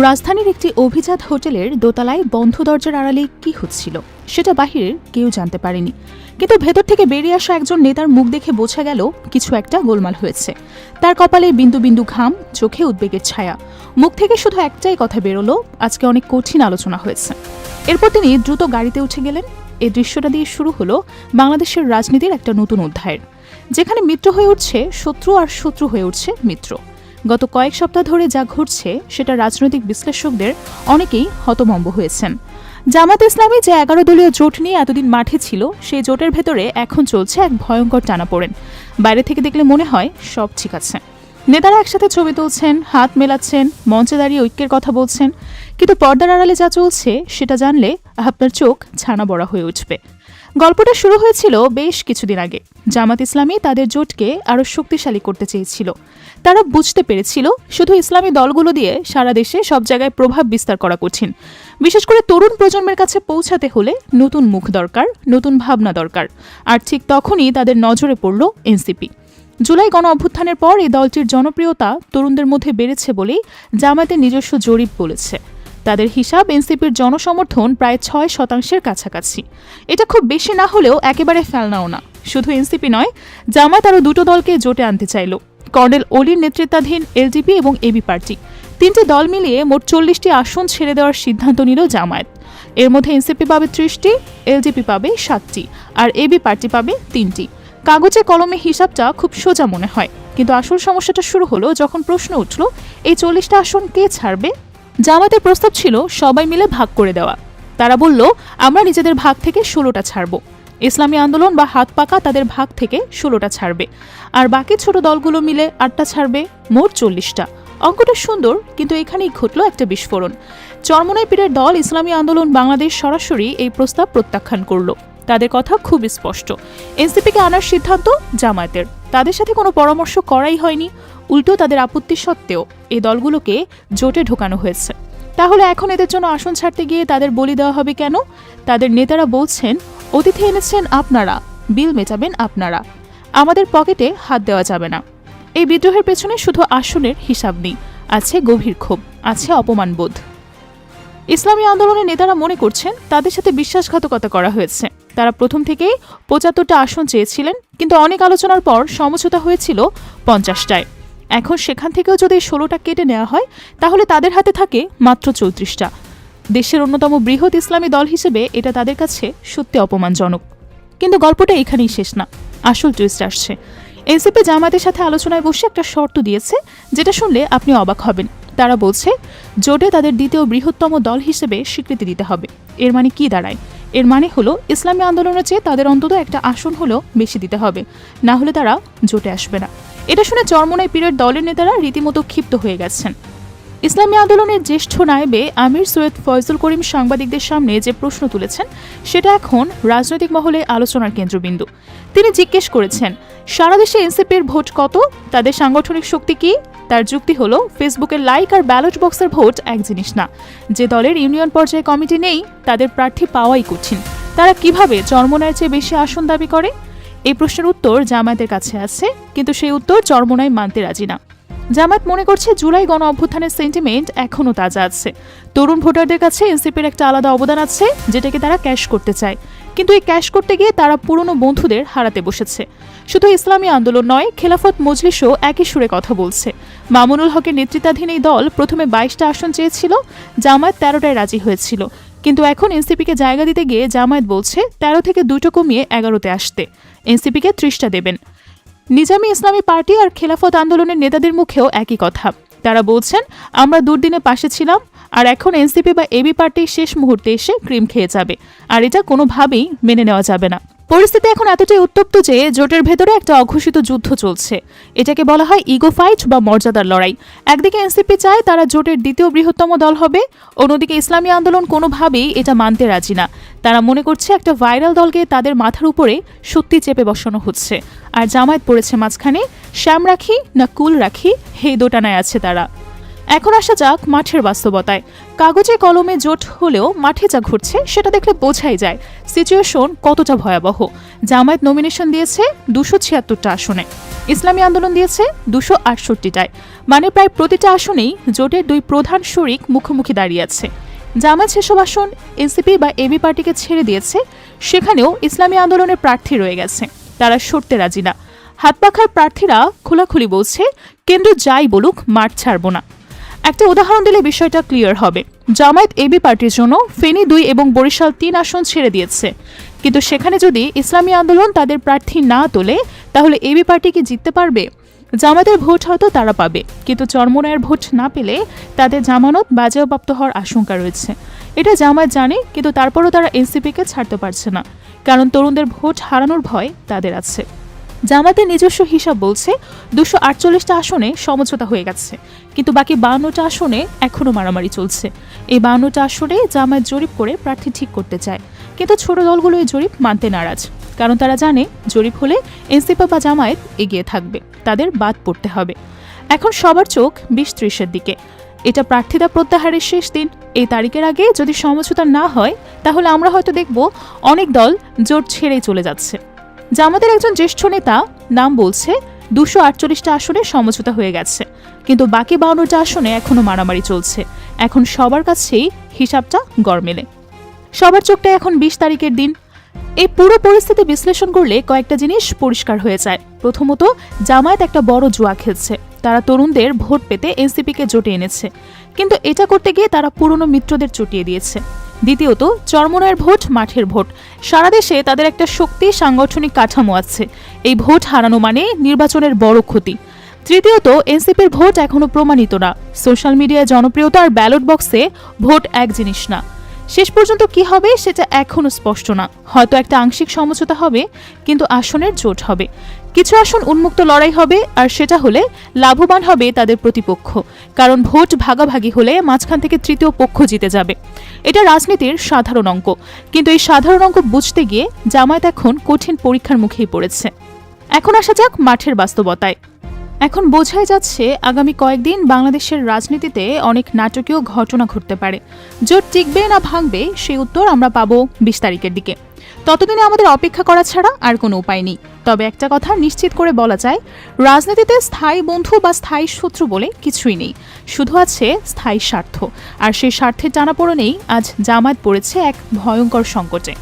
রাজধানীর একটি অভিজাত হোটেলের দোতলায় বন্ধ দরজার আড়ালে কি হচ্ছিল সেটা বাহিরের কেউ জানতে পারেনি, কিন্তু ভেতর থেকে বেরিয়ে আসা একজন নেতার মুখ দেখে বোঝা গেল কিছু একটা গোলমাল হয়েছে। তার কপালে বিন্দু বিন্দু ঘাম, চোখে উদ্বেগের ছায়া। মুখ থেকে শুধু একটাই কথা বেরোলো, আজকে অনেক কঠিন আলোচনা হয়েছে। এরপর তিনি দ্রুত গাড়িতে উঠে গেলেন। এই দৃশ্যটা দিয়ে শুরু হলো বাংলাদেশের রাজনীতির একটা নতুন অধ্যায়ের, যেখানে মিত্র হয়ে উঠছে শত্রু আর শত্রু হয়ে উঠছে মিত্র। গত কয়েক সপ্তাহ ধরে যা ঘটছে সেটা রাজনৈতিক বিশ্লেষকদের অনেকেই হতভম্ব হয়েছেন। জামাত ইসলামী যে 11 দলীয় জোট নিয়ে এতদিন মাঠে ছিল, সেই জোটের ভেতরে এখন চলছে এক ভয়ঙ্কর টানাপোড়েন। বাইরে থেকে দেখলে মনে হয় সব ঠিক আছে, নেতারা একসাথে ছবি তুলছেন, হাত মেলাচ্ছেন, মঞ্চে দাঁড়িয়ে ঐক্যের কথা বলছেন, কিন্তু পর্দার আড়ালে যা চলছে সেটা জানলে আপনার চোখ ছানা বড়া হয়ে উঠবে। গল্পটা শুরু হয়েছিল বেশ কিছুদিন আগে। জামাত ইসলামী তাদের জোটকে আরও শক্তিশালী করতে চেয়েছিল। তারা বুঝতে পেরেছিল শুধু ইসলামী দলগুলো দিয়ে সারা দেশে সব জায়গায় প্রভাব বিস্তার করা কঠিন। বিশেষ করে তরুণ প্রজন্মের কাছে পৌঁছাতে হলে নতুন মুখ দরকার, নতুন ভাবনা দরকার। আর ঠিক তখনই তাদের নজরে পড়ল এনসিপি। জুলাই গণ অভ্যুত্থানের পর এই দলটির জনপ্রিয়তা তরুণদের মধ্যে বেড়েছে বলেই জামাতের নিজস্ব জরিপ বলেছে। তাদের হিসাব এনসিপির জনসমর্থন প্রায় 6% কাছাকাছি। এটা খুব বেশি না হলেও একেবারে ফেলনাও না। শুধু এনসিপি নয়, জামাত আরও দুটো দলকে জোটে আনতে চাইল। কর্নেল অলির নেতৃত্বাধীন এলডিপি এবং এবি পার্টি, 3টে দল মিলিয়ে মোট 40টি আসন ছেড়ে দেওয়ার সিদ্ধান্ত নিল জামায়াত। এর মধ্যে এনসিপি পাবে 30টি, এলডিপি পাবে 7টি, আর এবি পার্টি পাবে 3টি। কাগজে কলমে হিসাবটা খুব সোজা মনে হয়, কিন্তু আসল সমস্যাটা শুরু হলো যখন প্রশ্ন উঠল এই 40টা আসন কে ছাড়বে। জামাতের প্রস্তাব ছিল সবাই মিলে ভাগ করে দেওয়া। তারা বলল, আমরা নিজেদের ভাগ থেকে 16টা ছাড়ব। ইসলামী আন্দোলন বা হাত পাকা তাদের ভাগ থেকে 16টা ছাড়বে, আর বাকি ছোট দলগুলো মিলে 8টা ছাড়বে, মোট 40টা। অঙ্কটা সুন্দর, কিন্তু এখানেই ঘটল একটা বিস্ফোরণ। চরমোনাই পীরের দল ইসলামী আন্দোলন বাংলাদেশ সরাসরি এই প্রস্তাব প্রত্যাখ্যান করল। তাদের কথা খুব স্পষ্ট, এনসিপিকে আনার সিদ্ধান্ত জামায়াতের, তাদের সাথে কোনো পরামর্শ করাই হয়নি। উল্টো তাদের আপত্তি সত্ত্বেও এই দলগুলোকে জোটে ঢোকানো হয়েছে। তাহলে এখন এদের জন্য আসন ছাড়তে গিয়ে তাদের বলি দেওয়া হবে কেন? তাদের নেতারা বলছেন, অতিথি এনেছেন আপনারা, বিল মেটাবেন আপনারা, আমাদের পকেটে হাত দেওয়া যাবে না। এই বিদ্রোহের পেছনে শুধু আসনের হিসাব নেই, আছে গভীর ক্ষোভ, আছে অপমানবোধ। ইসলামী আন্দোলনের নেতারা মনে করছেন তাদের সাথে বিশ্বাসঘাতকতা করা হয়েছে। তারা প্রথম থেকেই 75টা আসন চেয়েছিলেন, কিন্তু অনেক আলোচনার পর সমঝোতা হয়েছিল 50টায়। এখন সেখান থেকেও যদি 16টা কেটে নেওয়া হয়, তাহলে তাদের হাতে থাকে মাত্র 34টা। দেশের অন্যতম বৃহৎ ইসলামী দল হিসেবে এটা তাদের কাছে সত্যি অপমানজনক। কিন্তু গল্পটা এখানেই শেষ না, আসল টুইস্ট আসছে। এনসিপি জামায়াতের সাথে আলোচনায় বসে একটা শর্ত দিয়েছে, যেটা শুনলে আপনি অবাক হবেন। তারা বলছে জোটে তাদের দ্বিতীয় বৃহত্তম দল হিসেবে স্বীকৃতি দিতে হবে। এর মানে কি দাঁড়ায়? এর মানে হলো ইসলামী আন্দোলনের চেয়ে তাদের অন্তত একটা আসন হলেও বেশি দিতে হবে, না হলে তারা জোটে আসবে না। এটা শুনে চরমোনাই পীরের দলের নেতারা রীতিমতো ক্ষিপ্ত হয়ে গেছেন। ইসলামী আন্দোলনের জ্যেষ্ঠ নায়েবে আমির সৈয়দ ফয়জুল করিম সাংবাদিকদের সামনে যে প্রশ্ন তুলেছেন, সেটা এখন রাজনৈতিক মহলে আলোচনার কেন্দ্রবিন্দু। তিনি জিজ্ঞেস করেছেন, সারা দেশে এনসিপির ভোট কত, তাদের সাংগঠনিক শক্তি কি? তার যুক্তি হলো, ফেসবুকের লাইক আর ব্যালট বক্সের ভোট এক জিনিস না। যে দলের ইউনিয়ন পর্যায়ে কমিটি নেই, তাদের প্রার্থী পাওয়াই কঠিন। তারা কিভাবে চরমোনাইয়ের চেয়ে বেশি আসন দাবি করে? এই প্রশ্নের উত্তর জামায়াতের কাছে আছে, কিন্তু সেই উত্তর চরমোনাই মানতে রাজি না। জামায়াত মনে করছে জুলাই গণ অভ্যুত্থানের সেন্টিমেন্ট এখনও তাজা আছে। তরুণ ভোটারদের কাছে এনসিপির একটা আলাদা অবদান আছে, যেটাকে তারা ক্যাশ করতে চায়। কিন্তু এই ক্যাশ করতে গিয়ে তারা পুরনো বন্ধুদের হারাতে বসেছে। শুধু ইসলামী আন্দোলন নয়, খেলাফত মজলিসও একই সুরে কথা বলছে। মামুনুল হকের নেতৃত্বাধীন এই দল প্রথমে 22টা আসন চেয়েছিল, জামায়াত 13টায় রাজি হয়েছিল। কিন্তু এখন এনসিপিকে জায়গা দিতে গিয়ে জামায়াত বলছে 13 থেকে 2টো কমিয়ে 11তে আসতে। এনসিপিকে 30টা দেবেন। নিজামী ইসলামী পার্টি আর খেলাফত আন্দোলনের নেতাদের মুখেও একই কথা। তারা বলছেন, আমরা দুর্দিনে পাশে ছিলাম, আর এখন এনসিপি বা এবি পার্টি শেষ মুহূর্তে এসে ক্রিম খেয়ে যাবে, আর এটা কোনোভাবেই মেনে নেওয়া যাবে না। পরিস্থিতি এখন এতটাই উত্তপ্ত যে জোটের ভেতরে একটা অঘোষিত যুদ্ধ চলছে। এটাকে বলা হয় ইগো ফাইট বা মর্যাদার লড়াই। একদিকে এনসিপি চায় তারা জোটের দ্বিতীয় বৃহত্তম দল হবে, অন্যদিকে ইসলামী আন্দোলন কোনোভাবেই এটা মানতে রাজি না। তারা মনে করছে একটা ভাইরাল দলকে তাদের মাথার উপরে সত্যি চেপে বসানো হচ্ছে, আর জামায়াত পড়েছে মাঝখানে। শ্যাম রাখি না কুল রাখি, এই দোটানায় আছে তারা। এখন আসা যাক মাঠের বাস্তবতায়। কাগজে কলমে জোট হলেও মাঠে যা ঘটছে সেটা দেখলে বোঝাই যায় সিচুয়েশন কতটা ভয়াবহ। জামায়াত নমিনেশন দিয়েছে 276টা আসনে। ইসলামী আন্দোলন দিয়েছে 268টায়, মানে প্রায় প্রতিটা আসনেই জোটের দুই প্রধান শরিক মুখোমুখি দাঁড়িয়ে আছে। জামায়াত সেসব আসন এনসিপি বা এবি পার্টিকে ছেড়ে দিয়েছে, সেখানেও ইসলামী আন্দোলনের প্রার্থী রয়ে গেছে, তারা সরতে রাজি না। হাতপাখার প্রার্থীরা খোলাখুলি বলছে, কেন্দ্র যাই বলুক মাঠ ছাড়ব না। একটা উদাহরণ দিলে বিষয়টা ক্লিয়ার হবে। জামায়াত এবি পার্টির জন্য ফেনী 2 এবং বরিশাল 3 আসন ছেড়ে দিয়েছে, কিন্তু সেখানে যদি ইসলামী আন্দোলন তাদের প্রার্থী না তোলে তাহলে এবি পার্টি কি জিততে পারবে? জামায়াতের ভোট হয়তো তারা পাবে, কিন্তু চরমোনাইয়ের ভোট না পেলে তাদের জামানত বাজেয়াপ্ত হওয়ার আশঙ্কা রয়েছে। এটা জামায়াত জানে, কিন্তু তারপরও তারা এনসিপিকে ছাড়তে পারছে না, কারণ তরুণদের ভোট হারানোর ভয় তাদের আছে। জামায়াতের নিজস্ব হিসাব বলছে 248টা আসনে সমঝোতা হয়ে গেছে, কিন্তু বাকি 52টা আসনে এখনও মারামারি চলছে। এই 52টা আসনে জামায়াত জরিপ করে প্রার্থী ঠিক করতে চায়, কিন্তু ছোট দলগুলো এই জরিপ মানতে নারাজ, কারণ তারা জানে জরিপ হলে এনসিপি বা জামায়াত এগিয়ে থাকবে, তাদের বাদ পড়তে হবে। এখন সবার চোখ 20-30-এর দিকে। এটা প্রার্থীতা প্রত্যাহারের শেষ দিন। এই তারিখের আগে যদি সমঝোতা না হয় তাহলে আমরা হয়তো দেখব অনেক দল জোট ছেড়েই চলে যাচ্ছে। জামাতের একজন জ্যেষ্ঠ নেতা নাম বলছে 248টা আসনে সমঝোতা হয়ে গেছে, কিন্তু বাকি 52টা আসনে এখনও মারামারি চলছে। এখন সবার কাছেই হিসাবটা গড়মেলে। সবার চোখটা এখন 20 তারিখের দিন। এই পুরো পরিস্থিতি বিশ্লেষণ করলে কয়েকটা জিনিস পরিষ্কার হয়ে যায়। প্রথমত, জামায়াত একটা বড় জুয়া খেলছে। তারা তরুণদের ভোট পেতে এনসিপিকে জোটে এনেছে, কিন্তু এটা করতে গিয়ে তারা পুরনো মিত্রদের চটিয়ে দিয়েছে। দ্বিতীয়ত, চরমোনাইয়ের ভোট মাঠের ভোট। সারা দেশে তাদের একটা শক্তি সাংগঠনিক কাঠামো আছে, এই ভোট হারানো মানে নির্বাচনের বড় ক্ষতি। তৃতীয়ত, এনসিপির ভোট এখনো প্রমাণিত না। সোশ্যাল মিডিয়ায় জনপ্রিয়তা আর ব্যালট বক্সে ভোট এক জিনিস না। শেষ পর্যন্ত কি হবে সেটা এখনো স্পষ্ট না। হয়তো একটা আংশিক সমঝোতা হবে, কিন্তু আসনের জোট হবে। কিছু আসন উন্মুক্ত লড়াই হবে, আর সেটা হলে লাভবান হবে তাদের প্রতিপক্ষ, কারণ ভোট ভাগাভাগি হলে মাঝখান থেকে তৃতীয় পক্ষ জিতে যাবে। এটা রাজনীতির সাধারণ অঙ্ক, কিন্তু এই সাধারণ অঙ্ক বুঝতে গিয়ে জামায়াত এখন কঠিন পরীক্ষার মুখেই পড়েছে। এখন আসা যাক মাঠের বাস্তবতায়। এখন বোঝাই যাচ্ছে আগামী কয়েকদিন বাংলাদেশের রাজনীতিতে অনেক নাটকীয় ঘটনা ঘটতে পারে। জোট টিকবে না ভাঙবে সেই উত্তর আমরা পাবো 20 তারিখের দিকে। ততদিনে আমাদের অপেক্ষা করা ছাড়া আর কোনো উপায় নেই। তবে একটা কথা নিশ্চিত করে বলা যায়, রাজনীতিতে স্থায়ী বন্ধু বা স্থায়ী শত্রু বলে কিছুই নেই, শুধু আছে স্থায়ী স্বার্থ। আর সেই স্বার্থের টানাপোড়েনেই আজ জামায়াত পড়েছে এক ভয়ঙ্কর সংকটে।